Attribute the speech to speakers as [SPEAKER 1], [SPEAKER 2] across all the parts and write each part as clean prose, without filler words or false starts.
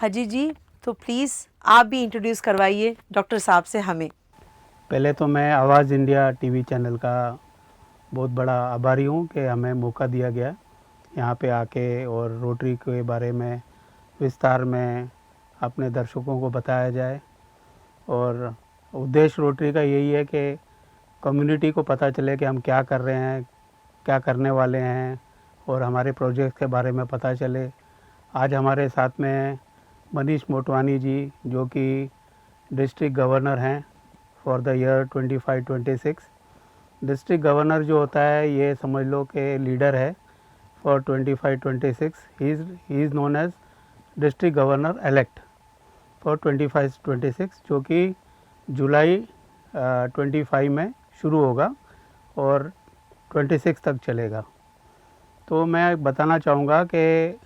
[SPEAKER 1] अजीत जी, तो प्लीज़ आप भी इंट्रोड्यूस करवाइए डॉक्टर साहब से हमें।
[SPEAKER 2] पहले तो मैं आवाज़ इंडिया टीवी चैनल का बहुत बड़ा आभारी हूँ कि हमें मौका दिया गया यहाँ पे आके और रोटरी के बारे में विस्तार में अपने दर्शकों को बताया जाए। और उद्देश्य रोटरी का यही है कि कम्युनिटी को पता चले कि हम क्या कर रहे हैं, क्या करने वाले हैं और हमारे प्रोजेक्ट के बारे में पता चले। आज हमारे साथ में मनीष मोटवानी जी जो कि डिस्ट्रिक्ट गवर्नर हैं for the year 25-26। District governor जो होता है ये समझ लो कि लीडर है for 25-26। He is known as district governor elect for 25-26, जो कि जुलाई 25 में शुरू होगा और 26 तक चलेगा। तो मैं बताना चाहूँगा कि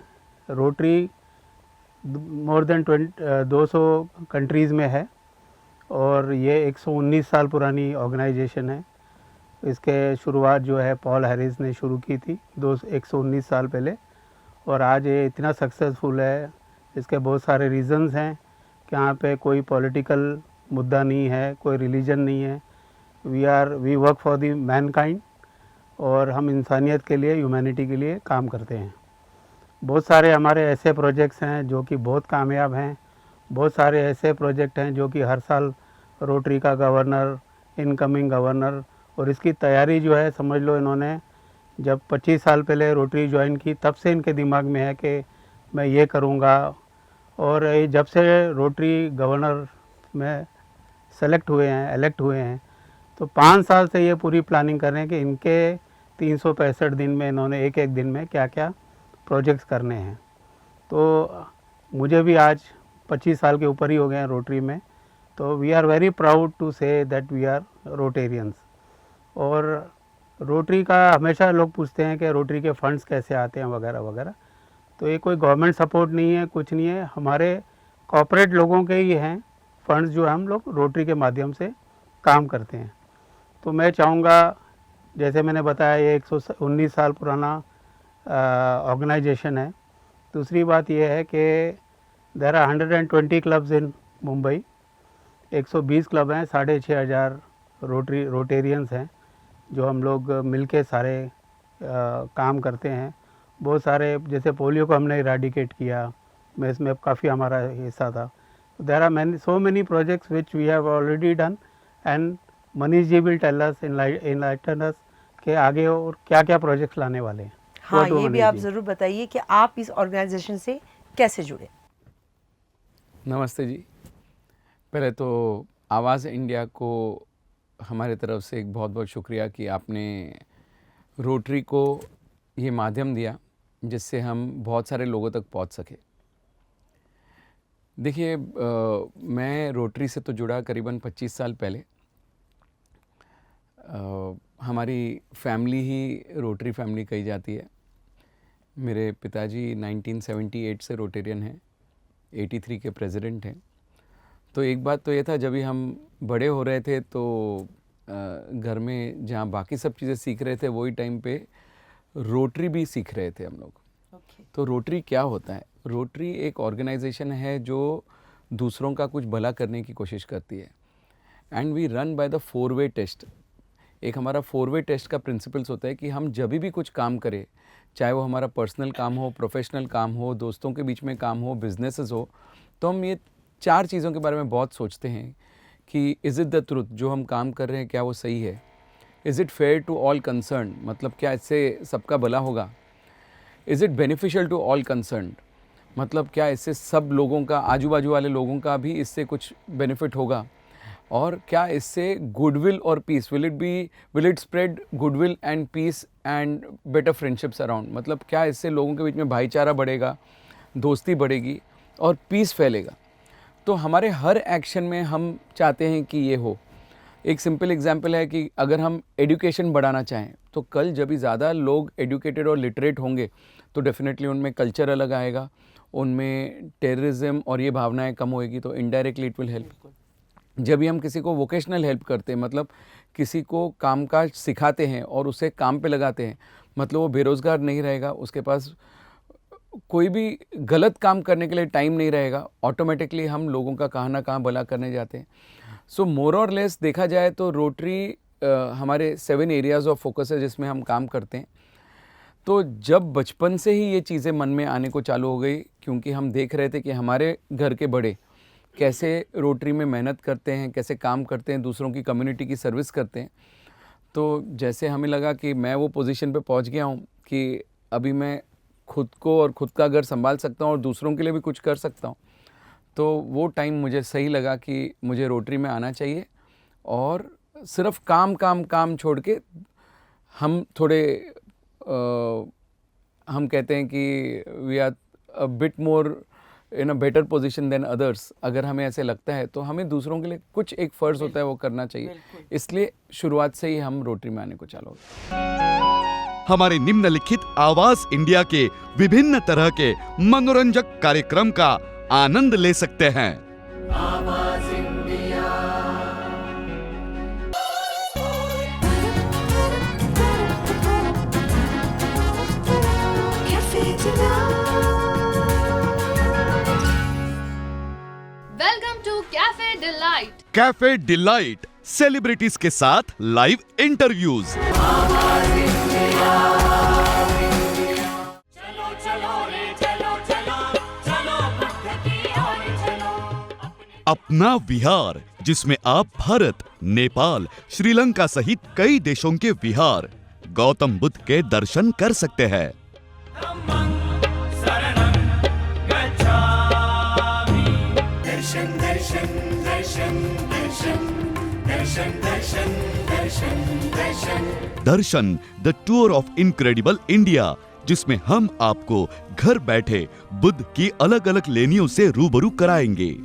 [SPEAKER 2] रोटरी मोर देन 200 कंट्रीज़ में है और ये 119 साल पुरानी ऑर्गेनाइजेशन है। इसके शुरुआत जो है पॉल हैरिस ने शुरू की थी 119 साल पहले, और आज ये इतना सक्सेसफुल है। इसके बहुत सारे रीज़न्स हैं कि यहाँ पे कोई पॉलिटिकल मुद्दा नहीं है, कोई रिलीजन नहीं है। We work for the mankind और हम इंसानियत के लिए, ह्यूमैनिटी के लिए काम करते हैं। बहुत सारे हमारे ऐसे प्रोजेक्ट्स हैं जो कि बहुत कामयाब हैं। बहुत सारे ऐसे प्रोजेक्ट हैं जो कि हर साल रोटरी का गवर्नर, इनकमिंग गवर्नर, और इसकी तैयारी जो है समझ लो इन्होंने जब 25 साल पहले रोटरी ज्वाइन की तब से इनके दिमाग में है कि मैं ये करूँगा। और ये जब से रोटरी गवर्नर में सेलेक्ट हुए हैं, इलेक्ट हुए हैं, तो 5 साल से ये पूरी प्लानिंग कर रहे हैं कि इनके 365 दिन में इन्होंने एक एक दिन में क्या क्या प्रोजेक्ट्स करने हैं। तो मुझे भी आज 25 साल के ऊपर ही हो गए हैं रोटरी में। तो we are very proud to say that we are Rotarians. और रोटरी का हमेशा लोग पूछते हैं कि रोटरी के फंड्स कैसे आते हैं वगैरह वगैरह। तो ये कोई गवर्नमेंट सपोर्ट नहीं है, कुछ नहीं है, हमारे कॉर्पोरेट लोगों के ही हैं फंड्स जो हम लोग रोटरी के माध्यम से काम करते हैं। तो मैं चाहूँगा, जैसे मैंने बताया ये 119 साल पुराना ऑर्गेनाइजेशन है। दूसरी बात यह है कि there are 120 clubs in Mumbai. 120 club हैं, 6,500 रोटेरियंस हैं जो हम लोग मिलके सारे काम करते हैं। बहुत सारे, जैसे पोलियो को हमने इराडिकेट किया, मैं इसमें काफ़ी हमारा हिस्सा था। There are so many projects which we have already done and Manish ji will tell us, enlighten us कि आगे और क्या क्या प्रोजेक्ट्स लाने वाले हैं।
[SPEAKER 1] हाँ, ये भी आप ज़रूर बताइए कि आप इस ऑर्गेनाइजेशन से कैसे जुड़े।
[SPEAKER 3] नमस्ते जी। पहले तो आवाज़ इंडिया को हमारे तरफ से एक बहुत बहुत शुक्रिया कि आपने रोटरी को ये माध्यम दिया जिससे हम बहुत सारे लोगों तक पहुंच सके। देखिए, मैं रोटरी से तो जुड़ा करीबन 25 साल पहले। हमारी फैमिली ही रोटरी फैमिली कही जाती है। मेरे पिताजी 1978 से रोटेरियन हैं, 83 के प्रेसिडेंट हैं। तो एक बात तो ये था, जब भी हम बड़े हो रहे थे तो घर में जहाँ बाकी सब चीज़ें सीख रहे थे वही टाइम पे रोटरी भी सीख रहे थे हम लोग। तो रोटरी क्या होता है? रोटरी एक ऑर्गेनाइजेशन है जो दूसरों का कुछ भला करने की कोशिश करती है। And we run by the 4-वे टेस्ट। एक हमारा 4-वे टेस्ट का प्रिंसिपल्स होता है कि हम जब भी कुछ काम करें, चाहे वो हमारा पर्सनल काम हो, प्रोफेशनल काम हो, दोस्तों के बीच में काम हो, बिजनेसेस हो, तो हम ये 4 चीज़ों के बारे में बहुत सोचते हैं कि इज़ इट द ट्रुथ, जो हम काम कर रहे हैं क्या वो सही है? Is it fair to all concern, मतलब क्या इससे सबका भला होगा? Is it beneficial to all concern, मतलब क्या इससे सब लोगों का, आजू बाजू वाले लोगों का भी इससे कुछ बेनिफिट होगा? और क्या इससे गुडविल और peace, will it spread goodwill and peace and better friendships around, मतलब क्या इससे लोगों के बीच में भाईचारा बढ़ेगा, दोस्ती बढ़ेगी और पीस फैलेगा? तो हमारे हर एक्शन में हम चाहते हैं कि ये हो। एक सिंपल एग्जांपल है कि अगर हम एजुकेशन बढ़ाना चाहें तो कल जब भी ज़्यादा लोग एजुकेटेड और लिटरेट होंगे तो डेफिनेटली उनमें कल्चर अलग आएगा, उनमें टेररिज्म और ये भावनाएं कम होएगी, तो इनडायरेक्टली इट विल हेल्प। जब भी हम किसी को वोकेशनल हेल्प करते हैं, मतलब किसी को काम काज सिखाते हैं और उसे काम पे लगाते हैं, मतलब वो बेरोज़गार नहीं रहेगा, उसके पास कोई भी गलत काम करने के लिए टाइम नहीं रहेगा, ऑटोमेटिकली हम लोगों का कहाँ ना कहाँ भला करने जाते हैं। सो मोर और लेस देखा जाए तो रोटरी हमारे 7 एरियाज़ ऑफ फोकस है जिसमें हम काम करते हैं। तो जब बचपन से ही ये चीज़ें मन में आने को चालू हो गई, क्योंकि हम देख रहे थे कि हमारे घर के बड़े कैसे रोटरी में मेहनत करते हैं, कैसे काम करते हैं, दूसरों की कम्युनिटी की सर्विस करते हैं। तो जैसे हमें लगा कि मैं वो पोजीशन पे पहुंच गया हूँ कि अभी मैं खुद को और खुद का घर संभाल सकता हूँ और दूसरों के लिए भी कुछ कर सकता हूँ, तो वो टाइम मुझे सही लगा कि मुझे रोटरी में आना चाहिए। और सिर्फ काम काम काम छोड़ के हम थोड़े हम कहते हैं कि we are a bit more in a better position than others. अगर हमें ऐसे लगता है तो हमें दूसरों के लिए कुछ एक फ़र्ज़ होता है वो करना चाहिए, इसलिए शुरुआत से ही हम रोटरी में आने को चालू हो गए।
[SPEAKER 4] हमारे निम्नलिखित आवाज इंडिया के विभिन्न तरह के मनोरंजक कार्यक्रम का आनंद ले सकते हैं।
[SPEAKER 5] Welcome to cafe delight.
[SPEAKER 4] Cafe delight, celebrities के साथ लाइव इंटरव्यूज। अपना विहार, जिसमें आप भारत, नेपाल, श्रीलंका सहित कई देशों के विहार, गौतम बुद्ध के दर्शन कर सकते हैं। Darshan the tour of incredible India, जिसमें हम आपको घर बैठे बुद्ध की अलग अलग लेनियों से रूबरू कराएंगे।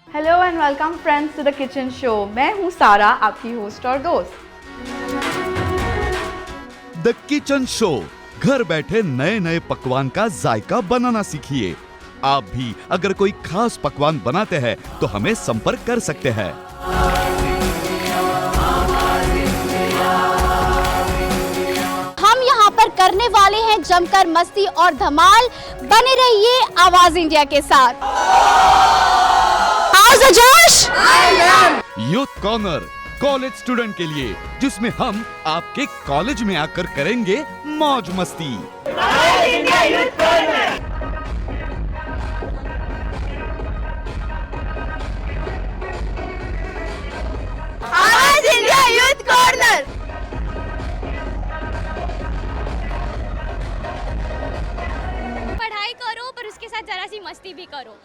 [SPEAKER 5] Hello and welcome friends to the kitchen show. मैं हूँ सारा, आपकी होस्ट और दोस्त।
[SPEAKER 4] द किचन शो, घर बैठे नए नए पकवान का जायका बनाना सीखिए। आप भी अगर कोई खास पकवान बनाते हैं तो हमें संपर्क कर सकते हैं।
[SPEAKER 6] हम यहाँ पर करने वाले हैं जमकर मस्ती और धमाल। बने रहिए आवाज इंडिया के साथ। जोश
[SPEAKER 4] यूथ कॉर्नर, कॉलेज स्टूडेंट के लिए, जिसमें हम आपके कॉलेज में आकर करेंगे मौज मस्ती।
[SPEAKER 6] आवाज इंडिया यूथ कॉर्नर। आवाज इंडिया यूथ कॉर्नर।
[SPEAKER 7] पढ़ाई करो पर उसके साथ जरा सी मस्ती भी करो।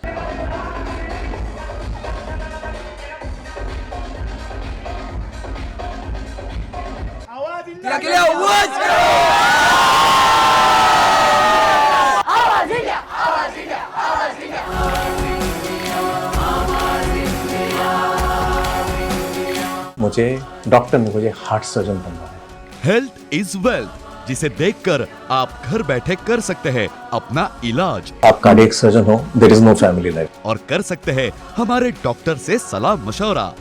[SPEAKER 8] मुझे डॉक्टर ने मुझे हार्ट सर्जन बनना है।
[SPEAKER 4] हेल्थ इज वेल्थ, जिसे देखकर आप घर बैठे कर सकते हैं अपना इलाज।
[SPEAKER 8] आप कार्डियक सर्जन हो, there is no family life.
[SPEAKER 4] और कर सकते हैं हमारे डॉक्टर से सलाह मशवरा।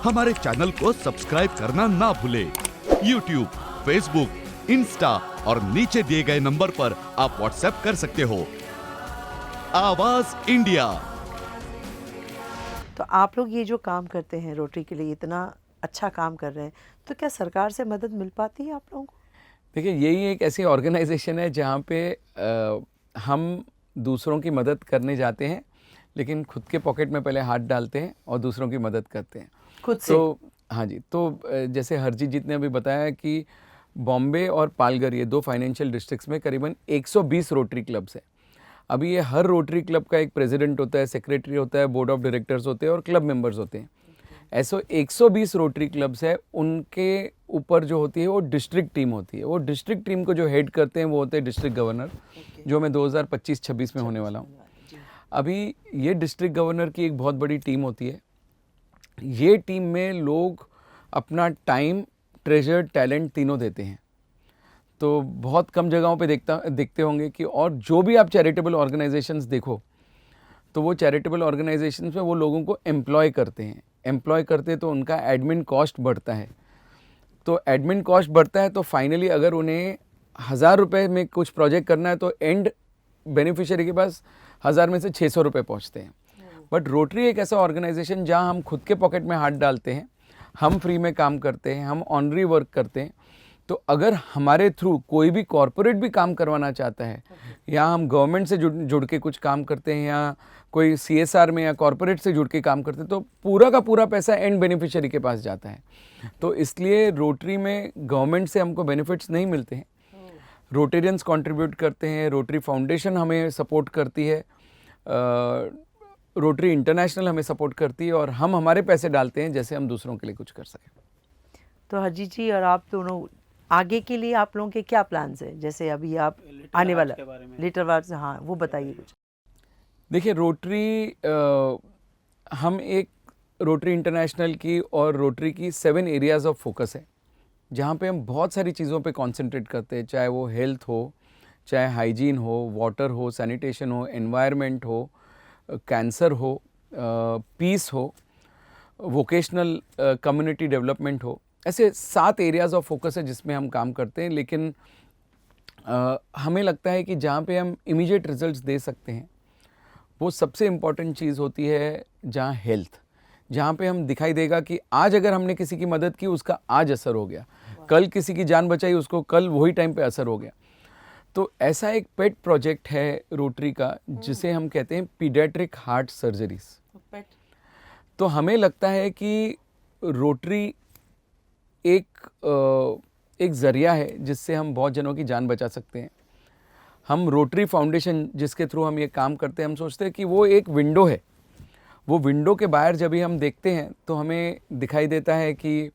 [SPEAKER 4] हमारे चैनल को सब्सक्राइब करना ना भूले। YouTube, Facebook, इंस्टा और नीचे दिए गए नंबर पर आप व्हाट्सएप कर सकते हो। आवाज इंडिया।
[SPEAKER 1] तो आप लोग ये जो काम करते हैं रोटरी के लिए, इतना अच्छा काम कर रहे हैं, तो क्या सरकार से मदद मिल पाती है आप लोगों को?
[SPEAKER 3] देखिए, यही एक ऐसी ऑर्गेनाइजेशन है जहाँ पे हम दूसरों की मदद करने जाते हैं, लेकिन खुद के पॉकेट में पहले हाथ डालते हैं और दूसरों की मदद करते हैं
[SPEAKER 1] खुद से।
[SPEAKER 3] तो हाँ जी, तो जैसे हरजीत जी ने अभी बताया कि बॉम्बे और पालघर, ये 2 फाइनेंशियल डिस्ट्रिक्ट्स में करीबन 120 रोटरी क्लब्स हैं। अभी ये हर रोटरी क्लब का एक प्रेसिडेंट होता है, सेक्रेटरी होता है, बोर्ड ऑफ डायरेक्टर्स होते हैं और क्लब मेंबर्स होते हैं। ऐसे 120 रोटरी क्लब्स है, उनके ऊपर जो होती है वो डिस्ट्रिक्ट टीम होती है। वो डिस्ट्रिक्ट टीम को जो हेड करते हैं वो होते हैं डिस्ट्रिक्ट गवर्नर, जो मैं 2025-26 में होने वाला हूँ। अभी ये डिस्ट्रिक्ट गवर्नर की एक बहुत बड़ी टीम होती है। ये टीम में लोग अपना टाइम, ट्रेजर, टैलेंट तीनों देते हैं। तो बहुत कम जगहों पे देखते होंगे कि, और जो भी आप चैरिटेबल ऑर्गेनाइजेशंस देखो तो वो चैरिटेबल ऑर्गेनाइजेशंस में वो लोगों को एम्प्लॉय करते हैं तो उनका एडमिन कॉस्ट बढ़ता है। तो एडमिन कॉस्ट बढ़ता है तो फाइनली अगर उन्हें 1000 रुपये में कुछ प्रोजेक्ट करना है तो एंड बेनिफिशियरी के पास 1000 में से 600 रुपये पहुँचते हैं। बट रोटरी एक ऐसा ऑर्गेनाइजेशन जहाँ हम खुद के पॉकेट में हाथ डालते हैं, हम फ्री में काम करते हैं, हम ऑनरी वर्क करते हैं। तो अगर हमारे थ्रू कोई भी कॉरपोरेट भी काम करवाना चाहता है या हम गवर्नमेंट से जुड़ के कुछ काम करते हैं या कोई CSR में या कॉरपोरेट से जुड़ के काम करते हैं तो पूरा का पूरा पैसा एंड बेनिफिशियरी के पास जाता है। तो इसलिए रोटरी में गवर्नमेंट से हमको बेनिफिट्स नहीं मिलते हैं, रोटेरियंस कंट्रीब्यूट करते हैं, रोटरी फाउंडेशन हमें सपोर्ट करती है, रोटरी इंटरनेशनल हमें सपोर्ट करती है और हम हमारे पैसे डालते हैं जैसे हम दूसरों के लिए कुछ कर सकें।
[SPEAKER 1] तो हरजीत जी और आप दोनों आगे के लिए आप लोगों के क्या प्लान्स हैं? जैसे अभी आप आने वाला लिटिल वार्स, हाँ वो बताइए कुछ।
[SPEAKER 3] देखिए रोटरी हम एक रोटरी इंटरनेशनल की और रोटरी की 7 एरियाज़ ऑफ फोकस है जहाँ पे हम बहुत सारी चीज़ों पे कंसंट्रेट करते हैं, चाहे वो हेल्थ हो, चाहे हाइजीन हो, वाटर हो, सैनिटेशन हो, एनवायरनमेंट हो, कैंसर हो, पीस हो, वोकेशनल कम्युनिटी डेवलपमेंट हो। ऐसे 7 एरियाज़ ऑफ फोकस है जिसमें हम काम करते हैं। लेकिन हमें लगता है कि जहाँ पे हम इमीडिएट रिजल्ट्स दे सकते हैं वो सबसे इम्पॉर्टेंट चीज़ होती है जहाँ हेल्थ, जहाँ पे हम दिखाई देगा कि आज अगर हमने किसी की मदद की उसका आज असर हो गया, कल किसी की जान बचाई उसको कल वही टाइम पे असर हो गया। तो ऐसा एक पेट प्रोजेक्ट है रोटरी का जिसे हम कहते हैं पीडियाट्रिक हार्ट सर्जरीज। तो हमें लगता है कि रोटरी एक ज़रिया है जिससे हम बहुत जनों की जान बचा सकते हैं। हम रोटरी फाउंडेशन जिसके थ्रू हम ये काम करते हैं, हम सोचते हैं कि वो एक विंडो है। वो विंडो के बाहर जब भी हम देखते हैं तो हमें दिखाई देता है कि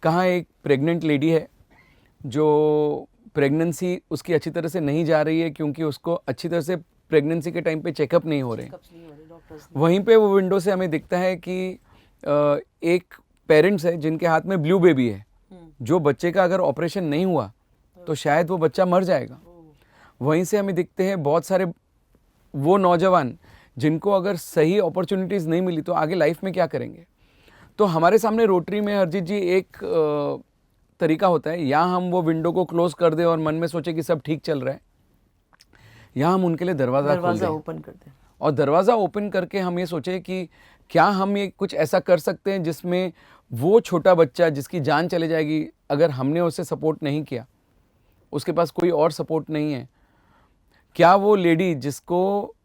[SPEAKER 3] कहाँ एक प्रेग्नेंट लेडी है जो प्रेगनेंसी उसकी अच्छी तरह से नहीं जा रही है क्योंकि उसको अच्छी तरह से प्रेगनेंसी के टाइम पे चेकअप नहीं हो रहे हैं। वहीं पे वो विंडो से हमें दिखता है कि एक पेरेंट्स है जिनके हाथ में ब्लू बेबी है, जो बच्चे का अगर ऑपरेशन नहीं हुआ तो शायद वो बच्चा मर जाएगा। वहीं से हमें दिखते हैं बहुत सारे वो नौजवान जिनको अगर सही अपॉर्चुनिटीज़ नहीं मिली तो आगे लाइफ में क्या करेंगे। तो हमारे सामने रोटरी में हरजीत जी एक तरीका होता है, या हम वो विंडो को क्लोज कर दें और मन में सोचे कि सब ठीक चल रहा है, या हम उनके लिए दरवाज़ा
[SPEAKER 1] ओपन कर दें
[SPEAKER 3] और दरवाज़ा ओपन करके हम ये सोचे कि क्या हम ये कुछ ऐसा कर सकते हैं जिसमें वो छोटा बच्चा जिसकी जान चले जाएगी, अगर हमने उसे सपोर्ट नहीं किया, उसके पास कोई और सपोर्ट नहीं है, क्या वो लेडी जिसको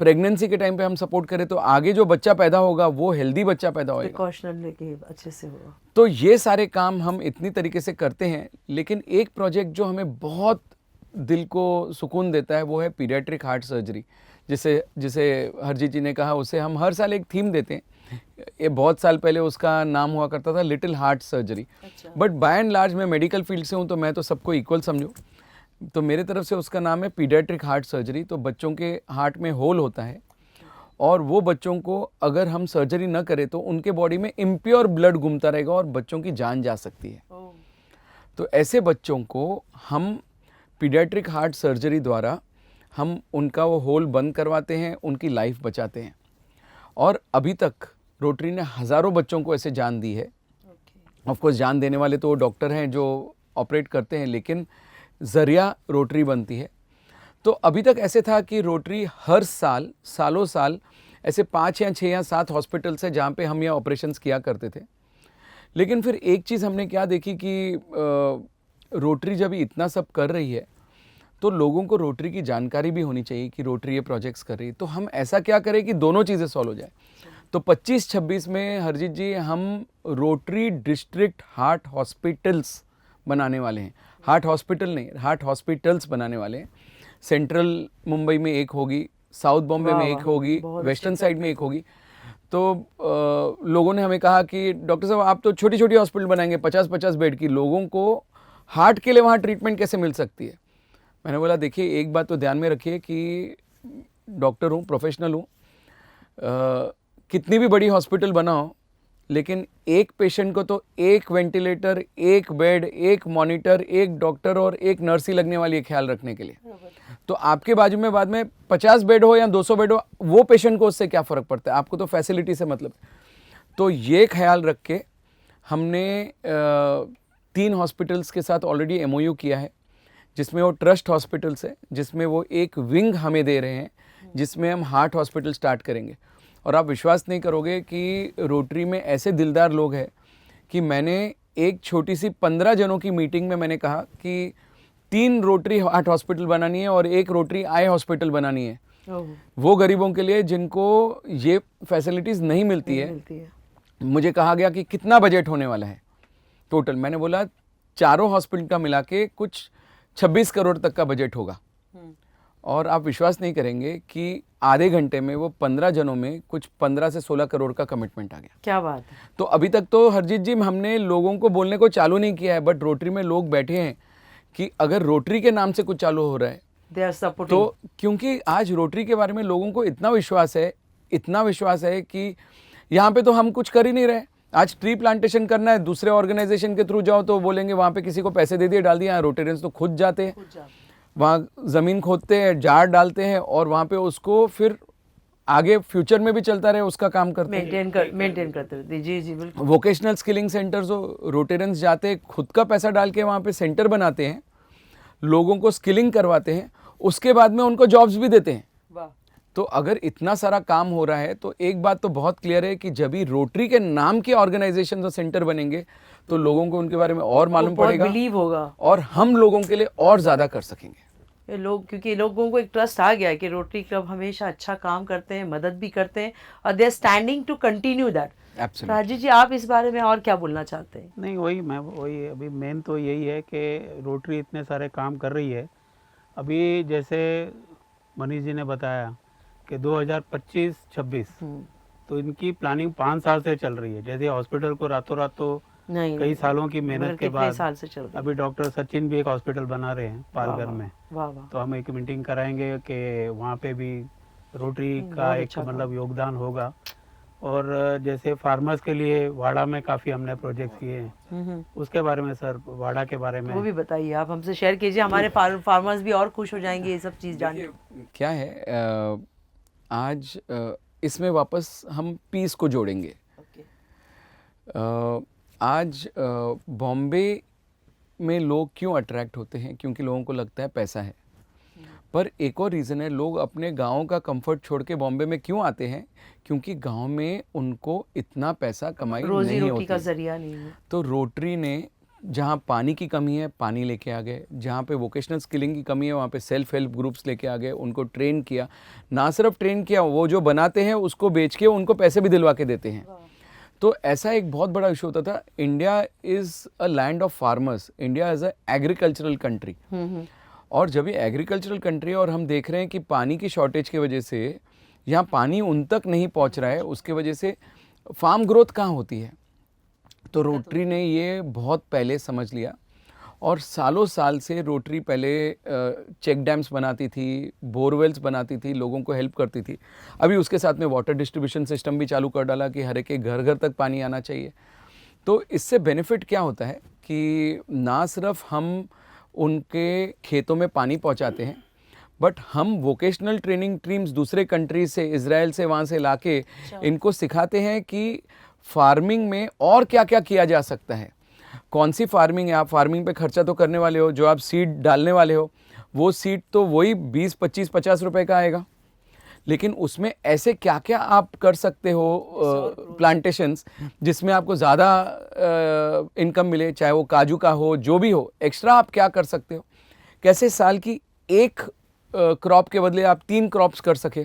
[SPEAKER 3] प्रेगनेंसी के टाइम पे हम सपोर्ट करें तो आगे जो बच्चा पैदा होगा वो हेल्दी बच्चा पैदा होगा,
[SPEAKER 1] प्रिकॉशन लेके अच्छे से होगा।
[SPEAKER 3] तो ये सारे काम हम इतनी तरीके से करते हैं। लेकिन एक प्रोजेक्ट जो हमें बहुत दिल को सुकून देता है वो है पीडियाट्रिक हार्ट सर्जरी, जिसे हरजीत जी ने कहा, उसे हम हर साल एक थीम देते हैं। ये बहुत साल पहले उसका नाम हुआ करता था little heart surgery, but by and large मैं मेडिकल फील्ड से हूँ तो मैं तो सबको इक्वल समझूँ, तो मेरे तरफ से उसका नाम है पीडियाट्रिक हार्ट सर्जरी। तो बच्चों के हार्ट में होल होता है और वो बच्चों को अगर हम सर्जरी न करें तो उनके बॉडी में इम्प्योर ब्लड घूमता रहेगा और बच्चों की जान जा सकती है। तो ऐसे बच्चों को हम पीडियाट्रिक हार्ट सर्जरी द्वारा हम उनका वो होल बंद करवाते हैं, उनकी लाइफ बचाते हैं। और अभी तक रोटरी ने हज़ारों बच्चों को ऐसे जान दी है। ऑफ कोर्स जान देने वाले तो वो डॉक्टर हैं जो ऑपरेट करते हैं, लेकिन ज़रिया रोटरी बनती है। तो अभी तक ऐसे था कि रोटरी हर साल सालों साल ऐसे 5 या 6 या 7 हॉस्पिटल्स है जहाँ पे हम ये ऑपरेशंस किया करते थे। लेकिन फिर एक चीज़ हमने क्या देखी कि रोटरी जब इतना सब कर रही है तो लोगों को रोटरी की जानकारी भी होनी चाहिए कि रोटरी ये प्रोजेक्ट्स कर रही है। तो हम ऐसा क्या करें कि दोनों चीज़ें सॉल्व हो जाए। तो 25-26 में हरजीत जी हम रोटरी डिस्ट्रिक्ट हार्ट हॉस्पिटल्स बनाने वाले हैं। हार्ट हॉस्पिटल नहीं, हार्ट हॉस्पिटल्स बनाने वाले हैं। सेंट्रल मुंबई में एक होगी, साउथ बॉम्बे में एक होगी, वेस्टर्न साइड में एक होगी। तो लोगों ने हमें कहा कि डॉक्टर साहब आप तो छोटी छोटी हॉस्पिटल बनाएंगे 50-50 बेड की, लोगों को हार्ट के लिए वहाँ ट्रीटमेंट कैसे मिल सकती है। मैंने बोला देखिए एक बात तो ध्यान में रखिए कि डॉक्टर हूँ, प्रोफेशनल हूँ, कितनी भी बड़ी हॉस्पिटल बनाओ लेकिन एक पेशेंट को तो एक वेंटिलेटर, एक बेड, एक मॉनिटर, एक डॉक्टर और एक नर्स ही लगने वाली है ख्याल रखने के लिए। तो आपके बाजू में बाद में 50 बेड हो या 200 बेड हो, वो पेशेंट को उससे क्या फ़र्क पड़ता है, आपको तो फैसिलिटी से मतलब है। तो ये ख्याल रख के हमने 3 हॉस्पिटल्स के साथ ऑलरेडी MOU किया है, जिसमें वो ट्रस्ट हॉस्पिटल्स है, जिसमें वो एक विंग हमें दे रहे हैं, जिसमें हम हार्ट हॉस्पिटल स्टार्ट करेंगे। और आप विश्वास नहीं करोगे कि रोटरी में ऐसे दिलदार लोग हैं कि मैंने एक छोटी सी 15 जनों की मीटिंग में मैंने कहा कि 3 रोटरी हार्ट हॉस्पिटल बनानी है और 1 रोटरी आई हॉस्पिटल बनानी है वो गरीबों के लिए जिनको ये फैसिलिटीज़ नहीं मिलती है। मुझे कहा गया कि कितना बजट होने वाला है टोटल। मैंने बोला चारों हॉस्पिटल का मिला के कुछ 26 करोड़ तक का बजट होगा। और आप विश्वास नहीं करेंगे कि आधे घंटे में वो 15 जनों में कुछ 15 से 16 करोड़ का कमिटमेंट आ गया।
[SPEAKER 1] क्या बात है।
[SPEAKER 3] तो अभी तक तो हरजीत जी हमने लोगों को बोलने को चालू नहीं किया है, बट रोटरी में लोग बैठे हैं कि अगर रोटरी के नाम से कुछ चालू हो रहा है तो, क्योंकि आज रोटरी के बारे में लोगों को इतना विश्वास है कि यहाँ पे तो हम कुछ कर ही नहीं रहे। आज ट्री प्लांटेशन करना है, दूसरे ऑर्गेनाइजेशन के थ्रू जाओ तो बोलेंगे वहाँ पे किसी को पैसे दे दिए डाल दिए। यहाँ रोटेरियंस तो खुद जाते हैं, वहाँ ज़मीन खोदते हैं, जार डालते हैं और वहाँ पे उसको फिर आगे फ्यूचर में भी चलता रहे उसका काम करते हैं,
[SPEAKER 1] मेंटेन करते रहते। जी जी बिल्कुल।
[SPEAKER 3] वोकेशनल स्किलिंग सेंटर्स हो, रोटेरियंस जाते हैं, खुद का पैसा डाल के वहाँ पे सेंटर बनाते हैं, लोगों को स्किलिंग करवाते हैं, उसके बाद में उनको जॉब्स भी देते हैं। तो अगर इतना सारा काम हो रहा है तो एक बात तो बहुत क्लियर है कि जब भी रोटरी के नाम के ऑर्गेनाइजेशन और सेंटर बनेंगे तो लोगों को उनके बारे में और मालूम पड़ेगा,
[SPEAKER 1] बिलीव होगा और
[SPEAKER 3] हम लोगों के लिए और ज़्यादा कर सकेंगे।
[SPEAKER 1] ये लोग, क्योंकि लोगों को एक ट्रस्ट आ गया है कि रोटरी क्लब हमेशा अच्छा काम करते हैं, मदद भी करते हैं और they are standing to continue that. Rajiv ji आप इस बारे में और क्या बोलना चाहते हैं?
[SPEAKER 2] नहीं वही अभी मेन तो यही है कि रोटरी इतने सारे काम कर रही है। अभी जैसे मनीष जी ने बताया कि 2025-26 तो इनकी प्लानिंग 5 साल से चल रही है। जैसे हॉस्पिटल को रातों रात तो कई सालों की मेहनत के बाद
[SPEAKER 1] साल से चल रही है।
[SPEAKER 2] अभी डॉक्टर सचिन भी एक हॉस्पिटल बना रहे हैं पालघर में। तो हम एक मीटिंग कराएंगे कि वहाँ पे भी रोटरी का एक मतलब योगदान होगा। और जैसे फार्मर्स के लिए वाड़ा में काफ़ी हमने प्रोजेक्ट किए हैं, उसके बारे में सर वाड़ा के बारे में
[SPEAKER 1] वो भी बताइए, आप हमसे शेयर कीजिए, हमारे फार्मर्स भी और खुश हो जाएंगे ये सब चीज़ जान के।
[SPEAKER 3] क्या है आज इसमें वापस हम पीस को जोड़ेंगे। आज बॉम्बे में लोग क्यों अट्रैक्ट होते हैं? क्योंकि लोगों को लगता है पैसा है, पर एक और रीज़न है, लोग अपने गाँव का कंफर्ट छोड़ के बॉम्बे में क्यों आते हैं? क्योंकि गांव में उनको इतना पैसा कमाई नहीं होती,
[SPEAKER 1] का जरिया नहीं है।
[SPEAKER 3] तो रोटरी ने जहाँ पानी की कमी है पानी लेके आ गए, जहाँ पे वोकेशनल स्किलिंग की कमी है वहाँ पे सेल्फ हेल्प ग्रुप्स लेके आ गए, उनको ट्रेन किया। ना सिर्फ ट्रेन किया, वो जो बनाते हैं उसको बेच के उनको पैसे भी दिलवा के देते हैं। तो ऐसा एक बहुत बड़ा इशू होता था। India is a land of farmers, India is a agricultural country. और जब ये एग्रीकल्चरल कंट्री और हम देख रहे हैं कि पानी की शॉर्टेज की वजह से यहाँ पानी उन तक नहीं पहुँच रहा है, उसके वजह से फार्म ग्रोथ कहाँ होती है। तो रोटरी ने ये बहुत पहले समझ लिया और सालों साल से रोटरी पहले चेक डैम्स बनाती थी, बोरवेल्स बनाती थी, लोगों को हेल्प करती थी। अभी उसके साथ में वाटर डिस्ट्रीब्यूशन सिस्टम भी चालू कर डाला कि हर एक के घर घर तक पानी आना चाहिए। तो इससे बेनिफिट क्या होता है कि ना सिर्फ हम उनके खेतों में पानी पहुंचाते हैं, बट हम वोकेशनल ट्रेनिंग टीम्स दूसरे कंट्रीज से, इजराइल से, वहाँ से लाके इनको सिखाते हैं कि फार्मिंग में और क्या क्या किया जा सकता है। कौन सी फार्मिंग है, आप फार्मिंग पे खर्चा तो करने वाले हो, जो आप सीड डालने वाले हो वो सीड तो वही 20, 25, 50 रुपए का आएगा, लेकिन उसमें ऐसे क्या क्या आप कर सकते हो प्लांटेशंस जिसमें आपको ज़्यादा इनकम मिले, चाहे वो काजू का हो, जो भी हो, एक्स्ट्रा आप क्या कर सकते हो, कैसे साल की एक क्रॉप के बदले आप 3 क्रॉप्स कर सके।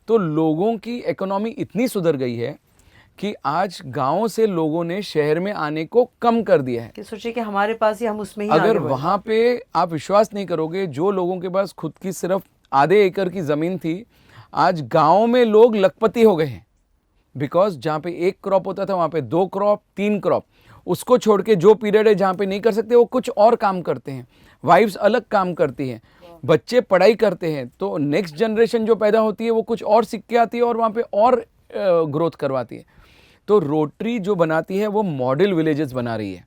[SPEAKER 3] तो लोगों की इकोनॉमी इतनी सुधर गई है कि आज गांव से लोगों ने शहर में आने को कम कर दिया है
[SPEAKER 1] कि सोचे कि हमारे पास ही, हम उसमें ही
[SPEAKER 3] अगर वहाँ पे आप विश्वास नहीं करोगे, जो लोगों के पास खुद की सिर्फ आधे एकड़ की ज़मीन थी, आज गांव में लोग लखपति हो गए हैं। बिकॉज जहाँ पे 1 क्रॉप होता था वहाँ पे 2 क्रॉप, 3 क्रॉप, उसको छोड़ के जो पीरियड है जहाँ पे नहीं कर सकते वो कुछ और काम करते हैं, वाइफ्स अलग काम करती हैं, बच्चे पढ़ाई करते हैं, तो नेक्स्ट जनरेशन जो पैदा होती है वो कुछ और सीख के आती है और वहाँ पे और ग्रोथ करवाती है। तो रोटरी जो बनाती है वो मॉडल विलेजेस बना रही है,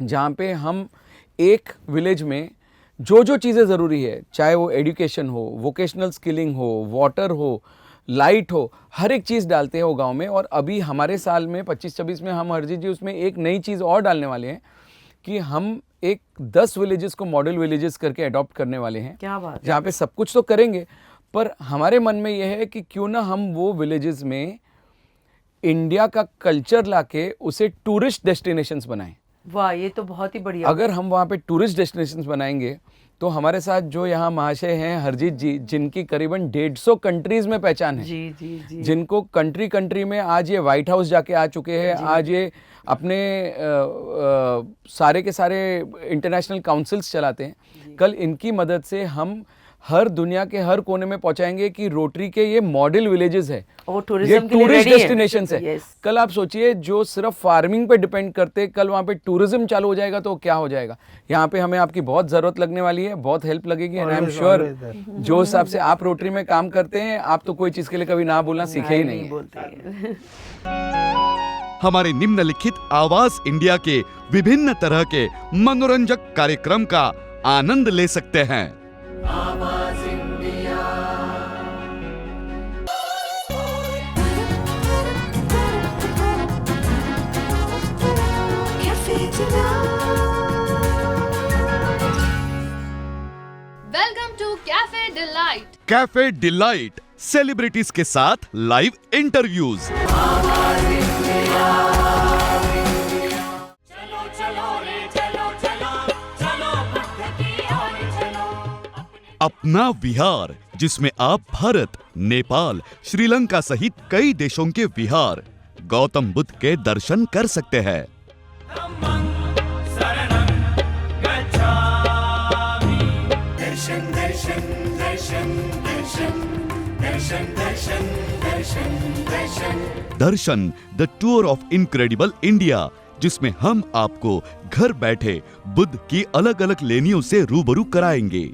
[SPEAKER 3] जहाँ पे हम एक विलेज में जो जो चीज़ें ज़रूरी है, चाहे वो एजुकेशन हो, वोकेशनल स्किलिंग हो, वाटर हो, लाइट हो, हर एक चीज़ डालते हैं वो गांव में। और अभी हमारे साल में 25-26 में हम हरजीत जी उसमें एक नई चीज़ और डालने वाले हैं कि हम एक 10 विलेजेस को मॉडल विलेजेस करके अडॉप्ट करने वाले हैं।
[SPEAKER 1] क्या बात है।
[SPEAKER 3] जहाँ पे सब कुछ तो करेंगे, पर हमारे मन में यह है कि क्यों ना हम वो विलेजेस में इंडिया का कल्चर लाके उसे टूरिस्ट डेस्टिनेशंस बनाएं।
[SPEAKER 1] वाह, ये तो बहुत ही बढ़िया।
[SPEAKER 3] अगर हम वहाँ पे टूरिस्ट डेस्टिनेशंस बनाएंगे तो हमारे साथ जो यहाँ महाशय हैं हरजीत जी, जिनकी करीबन 150 कंट्रीज में पहचान है,
[SPEAKER 1] जी जी जी,
[SPEAKER 3] जिनको कंट्री कंट्री में आज ये व्हाइट हाउस जाके आ चुके हैं, आज ये अपने सारे के सारे इंटरनेशनल काउंसिल्स चलाते हैं। कल इनकी मदद से हम हर दुनिया के हर कोने में पहुंचाएंगे कि रोटरी के ये मॉडल विलेजेस है,
[SPEAKER 1] और
[SPEAKER 3] ये
[SPEAKER 1] टूरिज्म के लिए
[SPEAKER 3] टूरिस्ट
[SPEAKER 1] ready है।
[SPEAKER 3] डेस्टिनेशन है।
[SPEAKER 1] Yes।
[SPEAKER 3] कल आप सोचिए जो सिर्फ फार्मिंग पे डिपेंड करते, कल वहाँ पे टूरिज्म चालू हो जाएगा तो क्या हो जाएगा। यहाँ पे हमें आपकी बहुत ज़रूरत लगने वाली है, बहुत हेल्प लगेगी। एंड आई एम श्योर जो हिसाब से आप रोटरी में काम करते हैं, आप तो कोई चीज़ के लिए कभी ना बोलना सीखे ही नहीं है।
[SPEAKER 4] हमारे निम्नलिखित आवाज इंडिया के विभिन्न तरह के मनोरंजक कार्यक्रम का आनंद ले सकते हैं।
[SPEAKER 5] Welcome to cafe delight.
[SPEAKER 4] Cafe delight, celebrities के साथ लाइव इंटरव्यूज। अपना विहार, जिसमें आप भारत, नेपाल, श्रीलंका सहित कई देशों के विहार, गौतम बुद्ध के दर्शन कर सकते हैं। Darshan, the tour of incredible India, जिसमें हम आपको घर बैठे बुद्ध की अलग अलग लेनियों से रूबरू कराएंगे।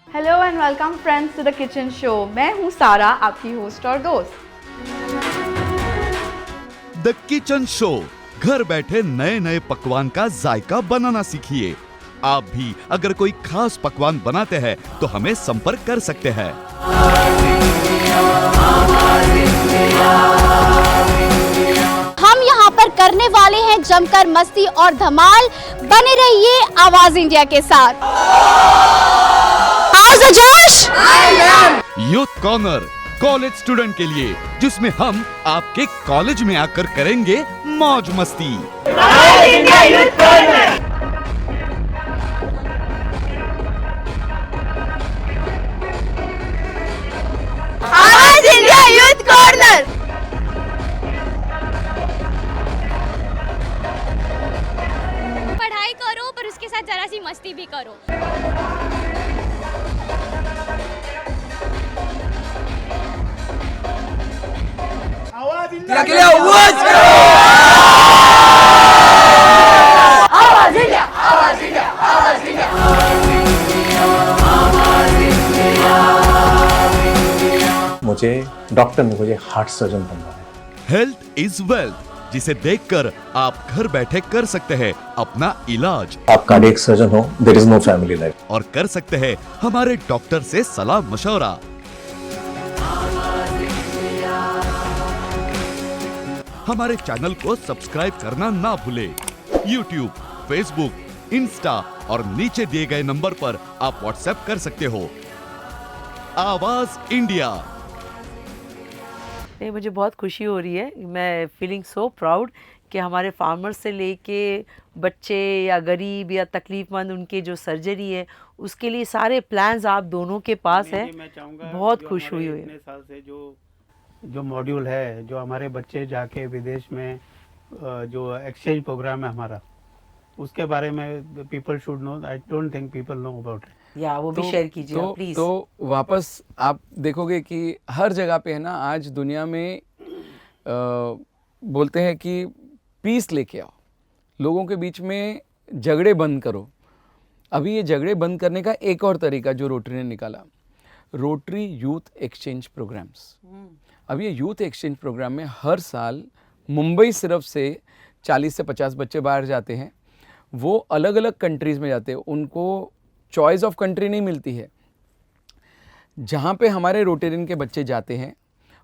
[SPEAKER 5] Hello and welcome friends to the kitchen show. मैं हूँ सारा, आपकी होस्ट और दोस्त।
[SPEAKER 4] द किचन शो, घर बैठे नए नए पकवान का जायका बनाना सीखिए। आप भी अगर कोई खास पकवान बनाते हैं तो हमें संपर्क कर सकते हैं।
[SPEAKER 6] हम यहाँ पर करने वाले हैं जमकर मस्ती और धमाल। बने रहिए आवाज इंडिया के साथ। आओ जोश।
[SPEAKER 4] यूथ कॉर्नर, कॉलेज स्टूडेंट के लिए, जिसमें हम आपके कॉलेज में आकर करेंगे मौज मस्ती।
[SPEAKER 6] आवाज इंडिया यूथ कॉर्नर। आवाज इंडिया यूथ कॉर्नर।
[SPEAKER 7] पढ़ाई करो पर उसके साथ जरा सी मस्ती भी करो।
[SPEAKER 9] के लिए आवाज करो।
[SPEAKER 6] आवाज इंडिया, आवाज इंडिया, आवाज इंडिया।
[SPEAKER 8] मुझे डॉक्टर नहीं, मुझे हार्ट सर्जन बनना है।
[SPEAKER 4] हेल्थ इज वेल्थ, जिसे देखकर आप घर बैठे कर सकते हैं अपना इलाज।
[SPEAKER 8] आप कार्डियक सर्जन हो, there is no family life.
[SPEAKER 4] और कर सकते हैं हमारे डॉक्टर से सलाह मशवरा। हमारे चैनल को सब्सक्राइब करना ना भूले। YouTube, Facebook, Insta और नीचे दिए गए नंबर पर आप व्हाट्सएप कर सकते हो। आवाज इंडिया।
[SPEAKER 1] नहीं, मुझे बहुत खुशी हो रही है। मैं फीलिंग सो प्राउड कि हमारे फार्मर्स से लेके बच्चे या गरीब या तकलीफमंद, उनके जो सर्जरी है उसके लिए सारे प्लान्स आप दोनों के पास है। बहुत खुश हुई हुई
[SPEAKER 2] इतने साल से जो मॉड्यूल है, जो हमारे बच्चे जाके विदेश में जो एक्सचेंज प्रोग्राम है हमारा, उसके बारे में people should know. I don't think people know about it.
[SPEAKER 1] या वो भी शेयर कीजिए प्लीज।
[SPEAKER 3] तो वापस आप देखोगे कि हर जगह पे है ना, आज दुनिया में बोलते हैं कि पीस लेके आओ, लोगों के बीच में झगड़े बंद करो, अभी ये झगड़े बंद करने का एक और तरीका जो रोटरी ने निकाला, रोटरी यूथ एक्सचेंज प्रोग्राम्स। अब ये यूथ एक्सचेंज प्रोग्राम में हर साल मुंबई सिर्फ से 40 से 50 बच्चे बाहर जाते हैं। वो अलग अलग कंट्रीज़ में जाते हैं, उनको चॉइस ऑफ कंट्री नहीं मिलती है। जहाँ पे हमारे रोटेरियन के बच्चे जाते हैं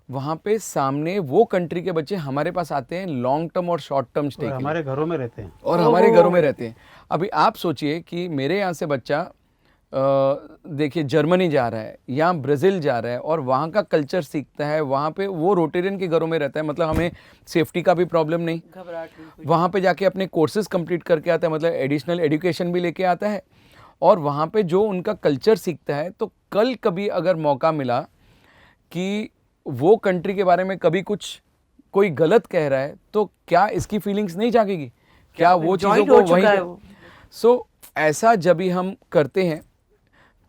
[SPEAKER 3] वहाँ पे सामने वो कंट्री के बच्चे हमारे पास आते हैं लॉन्ग टर्म और शॉर्ट टर्म स्टे के लिए।
[SPEAKER 2] हमारे घरों में रहते हैं
[SPEAKER 3] और हमारे घरों में रहते हैं। अभी आप सोचिए कि मेरे यहाँ से बच्चा देखिए जर्मनी जा रहा है या ब्राज़ील जा रहा है और वहाँ का कल्चर सीखता है, वहाँ पे वो रोटेरियन के घरों में रहता है, मतलब हमें सेफ्टी का भी प्रॉब्लम नहीं, वहाँ पे जाके अपने कोर्सेज कंप्लीट करके आता है, मतलब एडिशनल एजुकेशन भी लेके आता है और वहाँ पे जो उनका कल्चर सीखता है। तो कल कभी अगर मौका मिला कि वो कंट्री के बारे में कभी कुछ कोई गलत कह रहा है तो क्या इसकी फीलिंग्स नहीं जागेगी? क्या वो चीज़ों को वहीं सो ऐसा जब भी हम करते हैं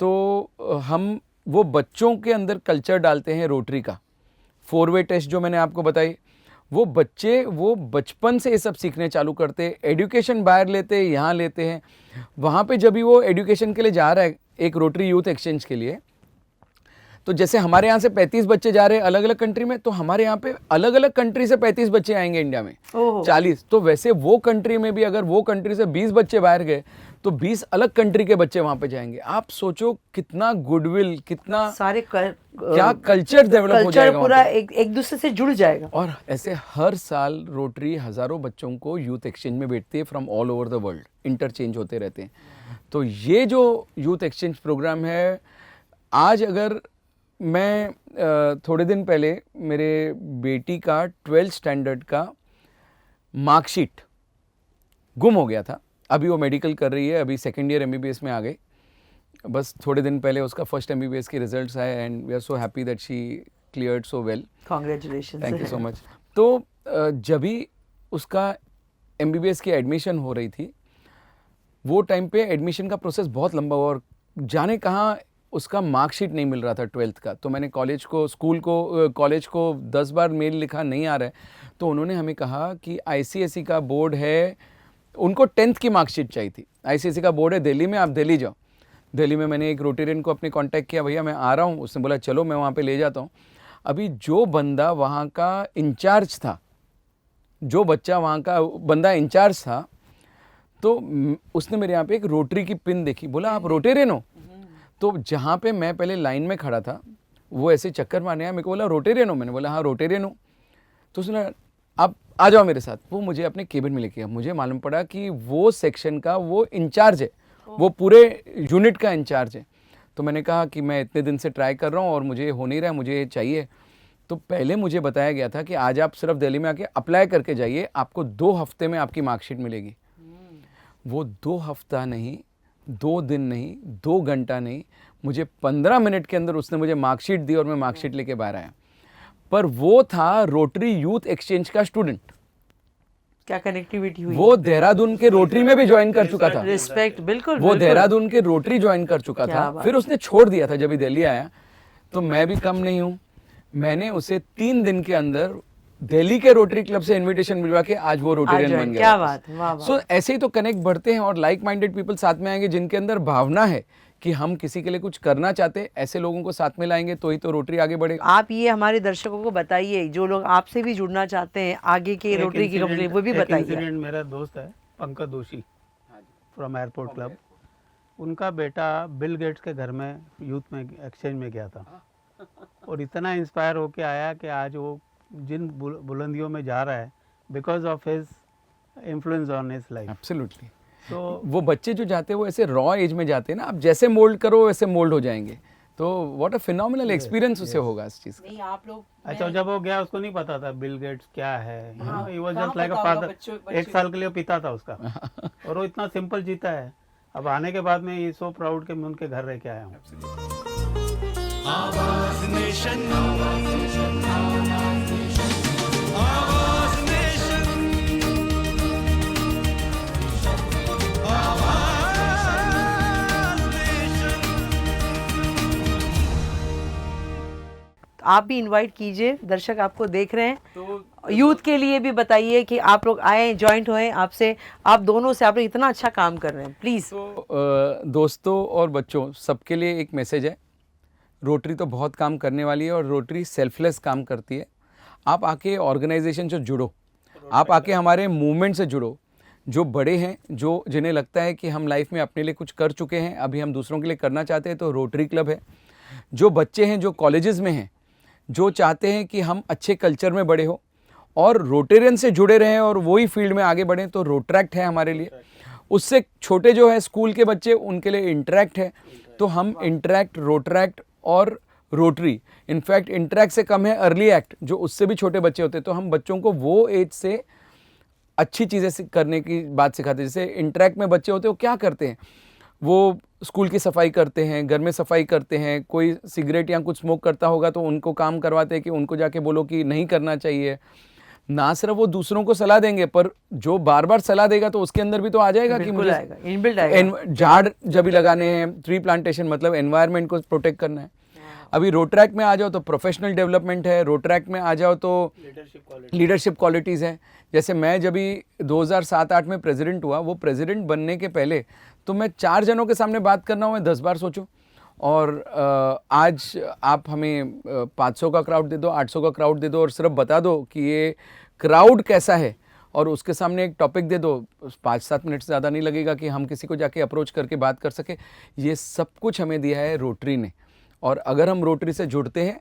[SPEAKER 3] तो हम वो बच्चों के अंदर कल्चर डालते हैं रोटरी का। 4-वे टेस्ट जो मैंने आपको बताई, वो बच्चे वो बचपन से ये सब सीखने चालू करते हैं। एजुकेशन बाहर लेते हैं, यहाँ लेते हैं, वहाँ पे जब भी वो एजुकेशन के लिए जा रहा है एक रोटरी यूथ एक्सचेंज के लिए, तो जैसे हमारे यहाँ से 35 बच्चे जा रहे हैं अलग अलग कंट्री में, तो हमारे यहाँ पे अलग अलग कंट्री से 35 बच्चे आएंगे इंडिया में 40। तो वैसे वो कंट्री में भी अगर वो कंट्री से 20 बच्चे बाहर गए तो 20 अलग कंट्री के बच्चे वहाँ पे जाएंगे। आप सोचो कितना गुडविल, कितना
[SPEAKER 1] सारे
[SPEAKER 3] क्या कल्चर डेवलप हो जाएगा,
[SPEAKER 1] पूरा एक दूसरे से जुड़ जाएगा।
[SPEAKER 3] और ऐसे हर साल रोटरी हज़ारों बच्चों को यूथ एक्सचेंज में भेजती है from all over the world, interchange होते रहते हैं। तो ये जो यूथ एक्सचेंज प्रोग्राम है, आज अगर मैं थोड़े दिन पहले मेरे बेटी का 12th स्टैंडर्ड का मार्कशीट गुम हो गया था। अभी वो मेडिकल कर रही है, अभी 2nd ईयर MBBS में आ गई। बस थोड़े दिन पहले उसका फर्स्ट MBBS के रिजल्ट्स आए and we are so happy that she cleared so well.
[SPEAKER 1] Congratulations,
[SPEAKER 3] thank you so much. तो जब भी उसका MBBS की एडमिशन हो रही थी, वो टाइम पे एडमिशन का प्रोसेस बहुत लंबा हुआ और जाने कहाँ उसका मार्कशीट नहीं मिल रहा था 12th का। तो मैंने कॉलेज को 10 बार मेल लिखा, नहीं आ रहा है। तो उन्होंने हमें कहा कि ICSE का बोर्ड है, उनको 10th की मार्कशीट चाहिए थी। ICSE का बोर्ड है दिल्ली में, आप दिल्ली जाओ। दिल्ली में मैंने एक रोटेरियन को अपने कांटेक्ट किया, भैया मैं आ रहा हूँ। उसने बोला चलो मैं वहाँ पे ले जाता हूँ। अभी जो बंदा वहाँ का इंचार्ज था, जो बच्चा वहाँ का बंदा इंचार्ज था, तो उसने मेरे यहाँ पे एक रोटरी की पिन देखी, बोला आप रोटेरियन हो? तो जहाँ पे मैं पहले लाइन में खड़ा था, वो ऐसे चक्कर मारने आया, मेरे को बोला रोटेरियन हो? मैंने बोला हाँ रोटेरियन हो। तो उसने आप आ जाओ मेरे साथ। वो मुझे अपने केबिन में लेके गया। मुझे मालूम पड़ा कि वो सेक्शन का वो इंचार्ज है, वो पूरे यूनिट का इंचार्ज है। तो मैंने कहा कि मैं इतने दिन से ट्राई कर रहा हूँ और मुझे हो नहीं रहा है, मुझे चाहिए। तो पहले मुझे बताया गया था कि आज आप सिर्फ दिल्ली में आके अप्लाई करके जाइए, आपको 2 हफ्ते में आपकी मार्कशीट मिलेगी। वो 2 हफ्ता नहीं, 2 दिन नहीं, 2 घंटा नहीं, मुझे 15 मिनट के अंदर उसने मुझे मार्कशीट दी और मैं मार्कशीट लेके बाहर आया। पर वो था रोटरी यूथ एक्सचेंज का स्टूडेंट।
[SPEAKER 1] क्या कनेक्टिविटी हुई?
[SPEAKER 3] वो देहरादून के रोटरी में भी ज्वाइन कर चुका था।
[SPEAKER 1] रिस्पेक्ट, बिल्कुल।
[SPEAKER 3] वो देहरादून के रोटरी ज्वाइन कर चुका था, फिर उसने छोड़ दिया था जब दिल्ली आया। तो मैं भी कम नहीं हूँ, मैंने उसे 3 दिन के अंदर दिल्ली के रोटरी क्लब से इनविटेशन मिलवा के आज वो रोटेरियन बन गया।
[SPEAKER 1] क्या बात, वाह वाह।
[SPEAKER 3] सो ऐसे ही तो कनेक्ट बढ़ते हैं और लाइक माइंडेड पीपल साथ में आएंगे, जिनके अंदर भावना है कि हम किसी के लिए कुछ करना चाहते हैं। ऐसे लोगों को साथ में लाएंगे तो ही तो रोटरी आगे बढ़ेगा।
[SPEAKER 1] आप ये हमारे दर्शकों को बताइए, जो लोग आपसे भी जुड़ना चाहते हैं आगे के रोटरी की कंपनी, वो भी बताइए।
[SPEAKER 2] मेरा दोस्त है पंकज दोषी फ्रॉम एयरपोर्ट क्लब, उनका बेटा बिल गेट्स के घर में यूथ में एक्सचेंज में गया था और इतना इंस्पायर होके आया कि आज वो जिन बुलंदियों में जा रहा है because of his influence on his life.
[SPEAKER 3] Absolutely.
[SPEAKER 2] तो
[SPEAKER 3] वो बच्चे जो जाते हैं वो ऐसे रॉ एज में जाते हैं ना, आप जैसे मोल्ड करो वैसे मोल्ड हो जाएंगे। तो व्हाट अ फिनोमिनल एक्सपीरियंस उसे होगा इस चीज का।
[SPEAKER 1] नहीं आप लोग,
[SPEAKER 2] अच्छा, जब वो गया उसको नहीं पता था बिल गेट्स क्या है, he was just like a father. 1 साल के लिए पिता था उसका और वो इतना सिंपल जीता है। अब आने के बाद में ये सो प्राउड कि मैं उनके घर रह के आया हूँ।
[SPEAKER 9] आवाज नेशन,
[SPEAKER 1] तो आप भी इनवाइट कीजिए, दर्शक आपको देख रहे हैं।
[SPEAKER 3] तो
[SPEAKER 1] यूथ के लिए भी बताइए कि आप लोग आए, जॉइंट होए आपसे, आप दोनों से, आप लोग इतना अच्छा काम कर रहे हैं, प्लीज़।
[SPEAKER 3] तो दोस्तों और बच्चों सबके लिए एक मैसेज है, रोटरी तो बहुत काम करने वाली है और रोटरी सेल्फलेस काम करती है। आप आके ऑर्गेनाइजेशन से जुड़ो, आप आके हमारे मूवमेंट से जुड़ो। जो बड़े हैं, जो जिन्हें लगता है कि हम लाइफ में अपने लिए कुछ कर चुके हैं, अभी हम दूसरों के लिए करना चाहते हैं, तो रोटरी क्लब है। जो बच्चे हैं, जो कॉलेजेस में हैं, जो चाहते हैं कि हम अच्छे कल्चर में बड़े हो और रोटेरियन से जुड़े रहें और वही फील्ड में आगे बढ़ें, तो रोट्रैक्ट है हमारे लिए। उससे छोटे जो है स्कूल के बच्चे, उनके लिए इंटरैक्ट है। तो हम इंटरैक्ट, रोट्रैक्ट और रोटरी, इनफैक्ट इंटरैक्ट से कम है अर्ली एक्ट, जो उससे भी छोटे बच्चे होते हैं। तो हम बच्चों को वो एज से अच्छी चीज़ें करने की बात सिखाते हैं। जैसे इंटरैक्ट में बच्चे होते हैं, वो क्या करते हैं, वो स्कूल की सफाई करते हैं, घर में सफाई करते हैं, कोई सिगरेट या कुछ स्मोक करता होगा तो उनको काम करवाते हैं कि उनको जाके बोलो कि नहीं करना चाहिए। ना सिर्फ वो दूसरों को सलाह देंगे, पर जो बार बार सलाह देगा तो उसके अंदर भी तो आ जाएगा कि मुझे
[SPEAKER 1] इनबिल्ट आएगा।
[SPEAKER 3] झाड़ जब भी लगाने हैं, ट्री प्लांटेशन, मतलब एनवायरनमेंट को प्रोटेक्ट करना है। अभी रोट्रैक्ट में आ जाओ तो प्रोफेशनल डेवलपमेंट है, रोट्रैक्ट में आ जाओ तो लीडरशिप क्वालिटीज़ हैं। जैसे मैं जब भी 2007-8 में प्रेसिडेंट हुआ, वो प्रेसिडेंट बनने के पहले तो मैं 4 जनों के सामने बात करना हो मैं 10 बार सोचूं। और आज आप हमें 500 का क्राउड दे दो, 800 का क्राउड दे दो और सिर्फ बता दो कि ये क्राउड कैसा है, और उसके सामने एक टॉपिक दे दो, 5-7 मिनट से ज़्यादा नहीं लगेगा कि हम किसी को जाके अप्रोच करके बात कर सके। ये सब कुछ हमें दिया है रोटरी ने। और अगर हम रोटरी से जुड़ते हैं,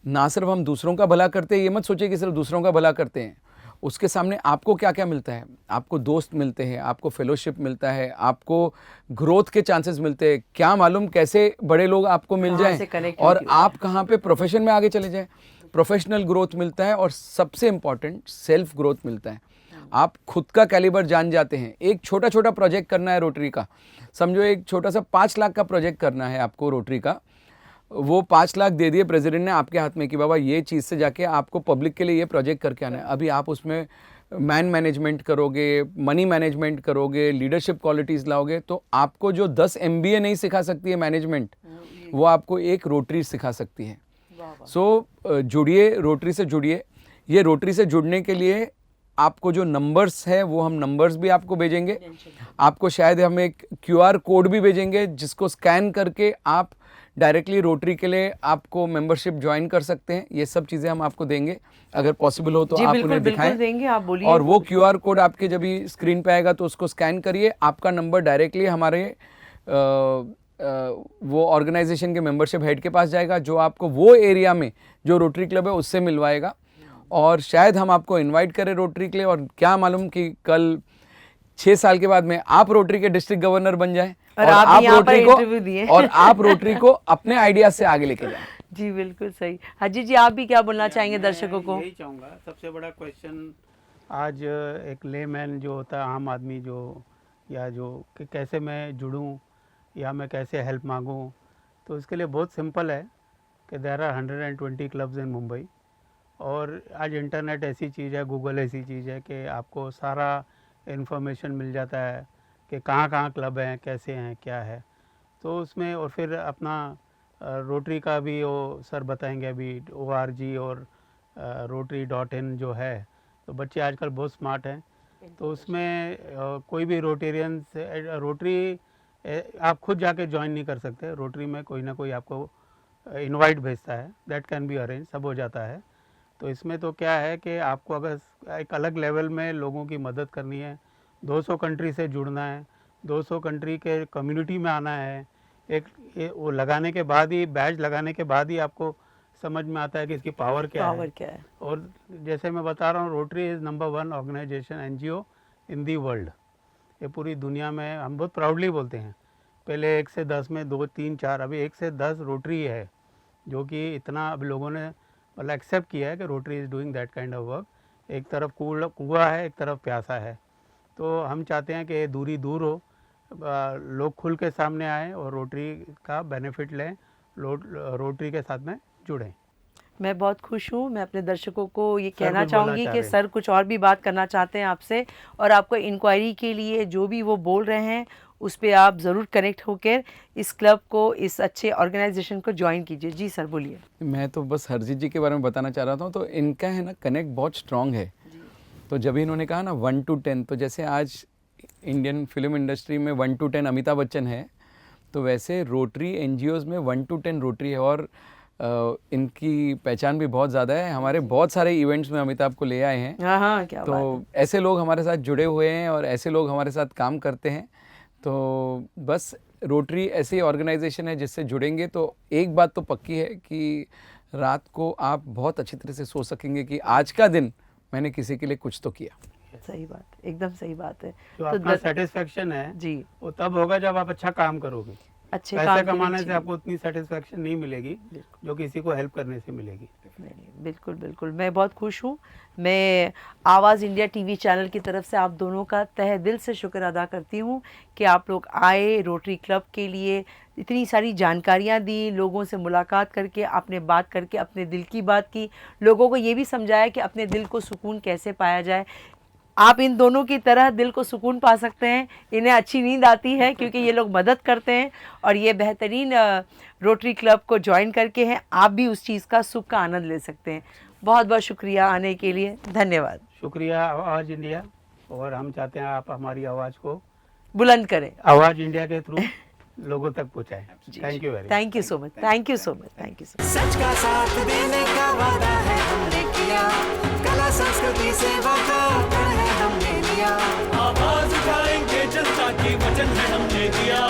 [SPEAKER 3] ना सिर्फ हम दूसरों का भला करते हैं, ये मत सोचिए कि सिर्फ दूसरों का भला करते हैं, उसके सामने आपको क्या क्या मिलता है। आपको दोस्त मिलते हैं, आपको फेलोशिप मिलता है, आपको ग्रोथ के चांसेस मिलते हैं। क्या मालूम कैसे बड़े लोग आपको मिल जाएं और आप कहाँ पे प्रोफेशन में आगे चले जाएं। प्रोफेशनल ग्रोथ मिलता है और सबसे इम्पॉर्टेंट सेल्फ ग्रोथ मिलता है। आप खुद का कैलिबर जान जाते हैं। एक छोटा छोटा प्रोजेक्ट करना है रोटरी का, समझो एक छोटा सा 5 लाख का प्रोजेक्ट करना है आपको रोटरी का, वो 5 लाख दे दिए प्रेसिडेंट ने आपके हाथ में कि बाबा ये चीज़ से जाके आपको पब्लिक के लिए ये प्रोजेक्ट करके आना है। अभी आप उसमें मैन मैनेजमेंट करोगे, मनी मैनेजमेंट करोगे, लीडरशिप क्वालिटीज़ लाओगे, तो आपको जो 10 MBA नहीं सिखा सकती है मैनेजमेंट, वो आपको एक रोटरी सिखा सकती है। सो जुड़िए, रोटरी से जुड़िए। ये रोटरी से जुड़ने के लिए आपको जो नंबर्स है वो हम नंबर्स भी आपको भेजेंगे। आपको शायद हम एक QR कोड भी भेजेंगे जिसको स्कैन करके आप डायरेक्टली रोटरी के लिए आपको मेंबरशिप ज्वाइन कर सकते हैं। ये सब चीज़ें हम आपको देंगे, अगर पॉसिबल हो तो आप उन्हें दिखाएं।
[SPEAKER 1] देंगे, आप बोलिए।
[SPEAKER 3] और वो QR कोड आपके जब भी स्क्रीन पे आएगा तो उसको स्कैन करिए, आपका नंबर डायरेक्टली हमारे वो ऑर्गेनाइजेशन के मेंबरशिप हेड के पास जाएगा, जो आपको वो एरिया में जो रोटरी क्लब है उससे मिलवाएगा। और शायद हम आपको इनवाइट करें रोटरी के लिए, और क्या मालूम कि कल 6 साल के बाद में आप रोटरी के डिस्ट्रिक्ट गवर्नर बन जाएं और आप रोटरी को और आप रोटरी को अपने आइडिया से आगे लेके जाएं।
[SPEAKER 1] जी बिल्कुल सही। हाजी जी, आप भी क्या बोलना चाहेंगे दर्शकों को?
[SPEAKER 2] यही चाहूँगा, सबसे बड़ा क्वेश्चन आज एक लेमैन जो होता है, आम आदमी जो, या जो कि कैसे मैं जुड़ूं या मैं कैसे हेल्प मांगूं, तो इसके लिए बहुत सिंपल है कि there are 120 clubs in Mumbai. और आज इंटरनेट ऐसी चीज़ है, गूगल ऐसी चीज़ है कि आपको सारा इन्फॉर्मेशन मिल जाता है कि कहाँ कहाँ क्लब हैं, कैसे हैं, क्या है। तो उसमें और फिर अपना रोटरी का भी वो सर बताएंगे अभी ORG और rotary.in जो है। तो बच्चे आजकल बहुत स्मार्ट हैं, तो उसमें कोई भी रोटेरियन से रोटरी आप खुद जाके ज्वाइन नहीं कर सकते। रोटरी में कोई ना कोई आपको इनवाइट भेजता है, दैट कैन बी अरेंज, सब हो जाता है। तो इसमें तो क्या है कि आपको अगर एक अलग लेवल में लोगों की मदद करनी है, 200 कंट्री से जुड़ना है, 200 कंट्री के कम्युनिटी में आना है, वो लगाने के बाद ही, बैच लगाने के बाद ही आपको समझ में आता है कि इसकी पावर क्या है। और जैसे मैं बता रहा हूँ, Rotary is number 1 organisation NGO in the world. ये पूरी दुनिया में हम बहुत प्राउडली बोलते हैं। पहले 1 से 10 में 2, 3, 4, अभी 1 से 10 रोटरी है, जो कि इतना अब लोगों ने मतलब एक्सेप्ट किया है कि rotary is doing that kind of work. एक तरफ कुआं है, एक तरफ प्यासा है। तो हम चाहते हैं कि दूरी दूर हो, लोग खुल के सामने आएँ और रोटरी का बेनिफिट लें, रोटरी के साथ में जुड़ें।
[SPEAKER 1] मैं बहुत खुश हूँ। मैं अपने दर्शकों को ये कहना चाहूँगी कि सर कुछ और भी बात करना चाहते हैं आपसे, और आपको इंक्वायरी के लिए जो भी वो बोल रहे हैं उस पर आप ज़रूर कनेक्ट होकर इस क्लब को, इस अच्छे ऑर्गेनाइजेशन को ज्वाइन कीजिए। जी सर बोलिए।
[SPEAKER 3] मैं तो बस हरजीत जी के बारे में बताना चाह रहा था, तो इनका है ना कनेक्ट बहुत स्ट्रांग है। तो जब इन्होंने कहा ना 1 to 10, तो जैसे आज इंडियन फिल्म इंडस्ट्री में 1 to 10 अमिताभ बच्चन है, तो वैसे रोटरी NGOs में 1 to 10 रोटरी है। और इनकी पहचान भी बहुत ज़्यादा है। हमारे बहुत सारे इवेंट्स में अमिताभ को ले आए हैं।
[SPEAKER 1] हाँ हाँ, क्या बात है।
[SPEAKER 3] तो ऐसे लोग हमारे साथ जुड़े हुए हैं और ऐसे लोग हमारे साथ काम करते हैं। तो बस रोटरी ऐसी ऑर्गेनाइजेशन है जिससे जुड़ेंगे तो एक बात तो पक्की है कि रात को आप बहुत अच्छी तरह से सो सकेंगे कि आज का दिन मैंने किसी के लिए कुछ तो किया।
[SPEAKER 1] सही बात, एकदम सही बात है।
[SPEAKER 2] जो आपका सेटिस्फेक्शन है
[SPEAKER 1] जी,
[SPEAKER 2] वो तब होगा जब आप अच्छा काम करोगे।
[SPEAKER 1] अच्छे
[SPEAKER 2] पैसे
[SPEAKER 1] काम के लिए
[SPEAKER 2] कमाने से
[SPEAKER 1] चाहिए।
[SPEAKER 2] आपको उतनी सेटिस्फेक्शन नहीं मिलेगी जो किसी को हेल्प करने से मिलेगी।
[SPEAKER 1] नहीं, बिल्कुल बिल्कुल, मैं बहुत खुश हूँ। मैं आवाज़ इंडिया टीवी चैनल की तरफ से आप दोनों का तहे दिल से शुक्र अदा करती हूँ कि आप लोग आए, रोटरी क्लब के लिए इतनी सारी जानकारियाँ दी, लोगों से मुलाकात करके आपने बात करके अपने दिल की बात की, लोगों को ये भी समझाया कि अपने दिल को सुकून कैसे पाया जाए। आप इन दोनों की तरह दिल को सुकून पा सकते हैं। इन्हें अच्छी नींद आती है क्योंकि ये लोग मदद करते हैं और ये बेहतरीन रोटरी क्लब को ज्वाइन करके हैं आप भी उस चीज़ का सुख का आनंद ले सकते हैं। बहुत बहुत शुक्रिया आने के लिए, धन्यवाद।
[SPEAKER 2] शुक्रिया आवाज़ इंडिया, और हम चाहते हैं आप हमारी आवाज़ को
[SPEAKER 1] बुलंद करें,
[SPEAKER 2] आवाज़ इंडिया के थ्रू लोगों तक पहुँचाएं। Thank you very much.
[SPEAKER 1] Thank you so much, thank you so much, thank you so much.
[SPEAKER 9] सच का साथ देने का वादा है हमने किया, कला संस्कृति से वफादार है हमने लिया, आवाज उठाएंगे जनता की वचन है हमने दिया।